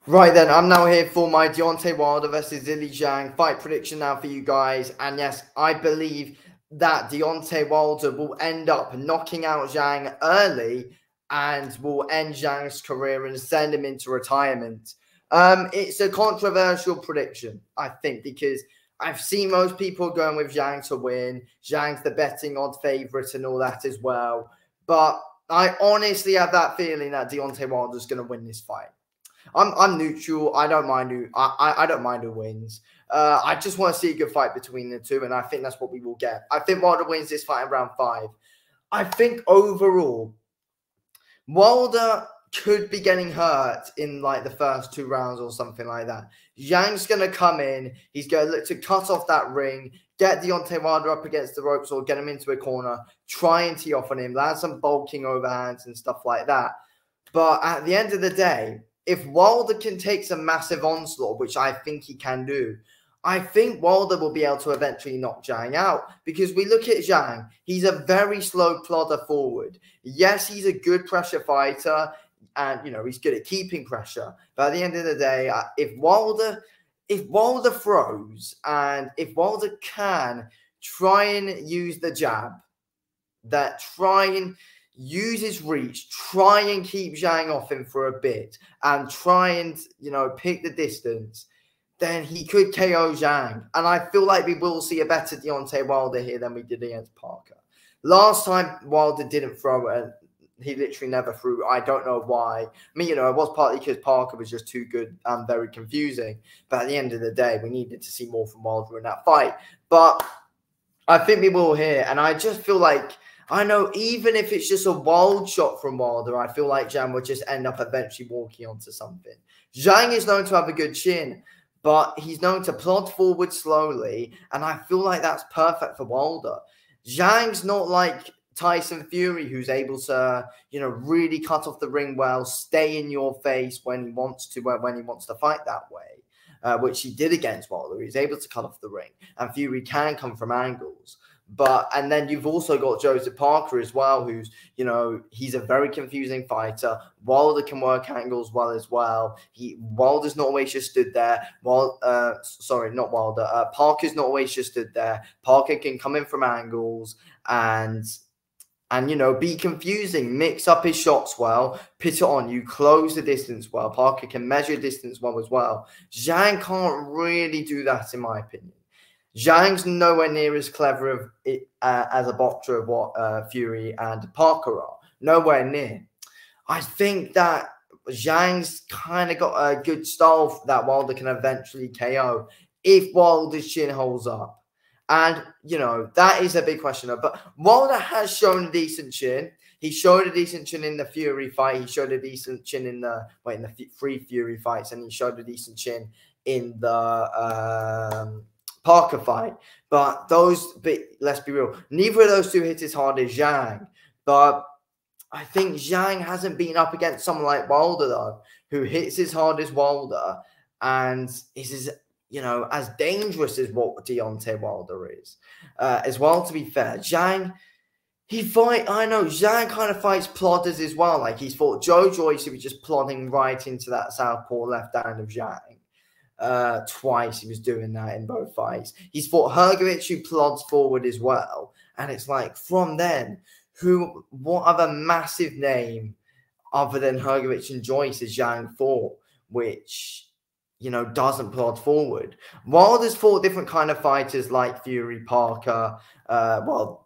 Right then, I'm now here for my Deontay Wilder versus Zhang fight prediction now for you guys. And yes, I believe that Deontay Wilder will end up knocking out Zhang early and will end Zhang's career and send him into retirement. It's a controversial prediction, I think, because I've seen most people going with Zhang to win. Zhang's the betting odd favourite and all that as well. But I honestly have that feeling that Deontay Wilder's going to win this fight. I'm neutral. I don't mind I don't mind who wins. I just want to see a good fight between the two, and I think that's what we will get. I think Wilder wins this fight in round 5. I think overall, Wilder could be getting hurt in like the first 2 rounds or something like that. Zhang's going to come in. He's going to look to cut off that ring, get Deontay Wilder up against the ropes or get him into a corner, try and tee off on him, land some bulking overhands and stuff like that. But at the end of the day, if Wilder can take some massive onslaught, which I think he can do, I think Wilder will be able to eventually knock Zhang out. Because we look at Zhang, he's a very slow plodder forward. Yes, he's a good pressure fighter, and he's good at keeping pressure. But at the end of the day, if Wilder throws and if Wilder can try and use the jab, use his reach, try and keep Zhang off him for a bit, and try and, pick the distance, then he could KO Zhang. And I feel like we will see a better Deontay Wilder here than we did against Parker. Last time, Wilder didn't throw it. He literally never threw. I don't know why. I mean, it was partly because Parker was just too good and very confusing. But at the end of the day, we needed to see more from Wilder in that fight. But I think we will here. And I just feel like, I know even if it's just a wild shot from Wilder, I feel like Zhang will just end up eventually walking onto something. Zhang is known to have a good chin, but he's known to plod forward slowly, and I feel like that's perfect for Wilder. Zhang's not like Tyson Fury, who's able to, really cut off the ring well, stay in your face when he wants to fight that way, which he did against Wilder. He's able to cut off the ring, and Fury can come from angles. And then you've also got Joseph Parker as well, who's, he's a very confusing fighter. Wilder can work angles well as well. Wilder's not always just stood there. Parker's not always just stood there. Parker can come in from angles and be confusing, mix up his shots well, put it on you, close the distance well. Parker can measure distance well as well. Zhang can't really do that, in my opinion. Zhang's nowhere near as clever as a boxer of what Fury and Parker are. Nowhere near. I think that Zhang's kind of got a good style that Wilder can eventually KO if Wilder's chin holds up. And, that is a big question. But Wilder has shown a decent chin. He showed a decent chin in the Fury fight. He showed a decent chin in the 3 Fury fights. And he showed a decent chin in the Parker fight. But let's be real, neither of those two hit as hard as Zhang. But I think Zhang hasn't been up against someone like Wilder, though, who hits as hard as Wilder and is as dangerous as what Deontay Wilder is. As well, to be fair, Zhang, Zhang kind of fights plodders as well. Like, he's fought Joe Joyce, who was just plodding right into that southpaw left hand of Zhang. Twice he was doing that in both fights. He's fought Hrgovic, who plods forward as well. And it's like, from then, what other massive name other than Hrgovic and Joyce has Zhang fought, which, doesn't plod forward? Wilder's fought different kind of fighters like Fury, Parker.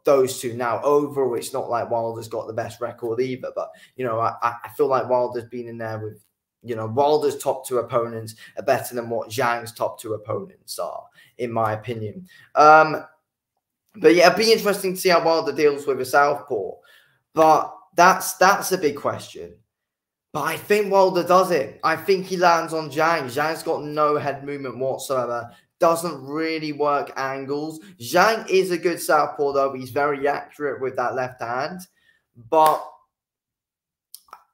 Those two now. Overall, it's not like Wilder's got the best record either. But, I feel like Wilder's been in there with, Wilder's top 2 opponents are better than what Zhang's top 2 opponents are, in my opinion. But yeah, it'd be interesting to see how Wilder deals with a southpaw. But that's a big question. But I think Wilder does it. I think he lands on Zhang. Zhang's got no head movement whatsoever. Doesn't really work angles. Zhang is a good southpaw, though. He's very accurate with that left hand. But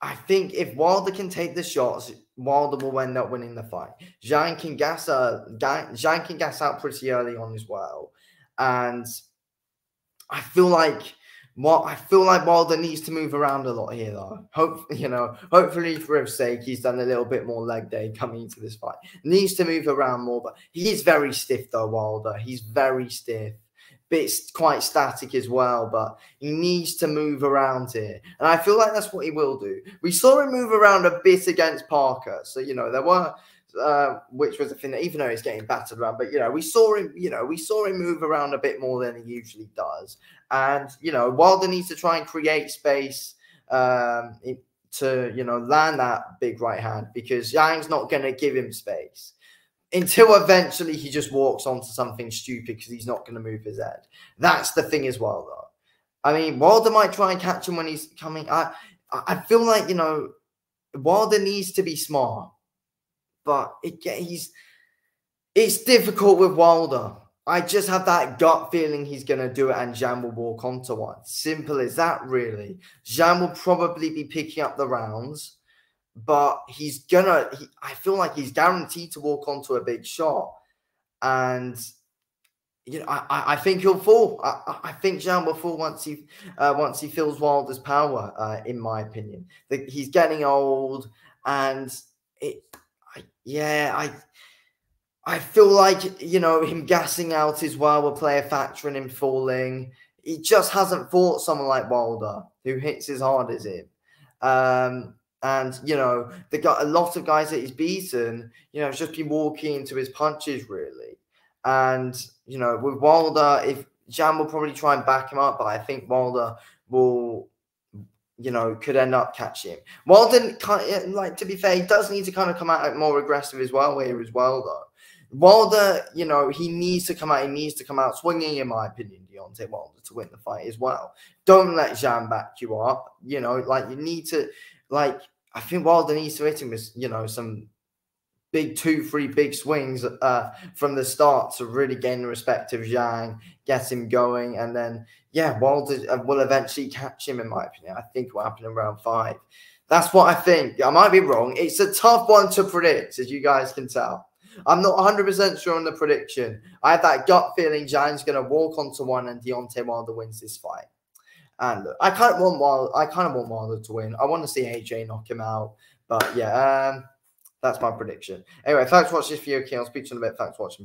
I think if Wilder can take the shots, Wilder will end up winning the fight. Zhang can gas out pretty early on as well. And I feel like I feel like Wilder needs to move around a lot here, though. Hopefully for his sake, he's done a little bit more leg day coming into this fight. Needs to move around more, but he is very stiff, though, Wilder. He's very stiff. Bit quite static as well, but he needs to move around here. And I feel like that's what he will do. We saw him move around a bit against Parker. So, there were, which was a thing that even though he's getting battered around, but, we saw him move around a bit more than he usually does. And, Wilder needs to try and create space to, land that big right hand because Zhang's not going to give him space. Until eventually he just walks onto something stupid because he's not going to move his head. That's the thing as well, though. I mean, Wilder might try and catch him when he's coming. I feel like, Wilder needs to be smart. But it's difficult with Wilder. I just have that gut feeling he's going to do it and Zhang will walk onto one. Simple as that, really. Zhang will probably be picking up the rounds. But I feel like he's guaranteed to walk onto a big shot. And, I think he'll fall. I think Zhang will fall once he feels Wilder's power, in my opinion. He's getting old. And, I feel like, him gassing out as well will play a factor in him falling. He just hasn't fought someone like Wilder who hits as hard as him. And, they got a lot of guys that he's beaten, it's just been walking into his punches, really. And, with Wilder, if Zhang will probably try and back him up, but I think Wilder will, could end up catching him. Wilder, to be fair, he does need to kind of come out more aggressive as well here as well, though. Wilder, he needs to come out swinging, in my opinion, Deontay Wilder, to win the fight as well. Don't let Zhang back you up, you need to, I think Wilder needs to hit him with, some big 2-3 big swings from the start to really gain the respect of Zhang, get him going. And then, Wilder will eventually catch him, in my opinion. I think it will happen in round 5. That's what I think. I might be wrong. It's a tough one to predict, as you guys can tell. I'm not 100% sure on the prediction. I have that gut feeling Zhang's going to walk onto one and Deontay Wilder wins this fight. And I kind of want Wilder to win. I want to see AJ knock him out. But that's my prediction. Anyway, thanks for watching this video, King. I'll speak to you in a bit. Thanks for watching.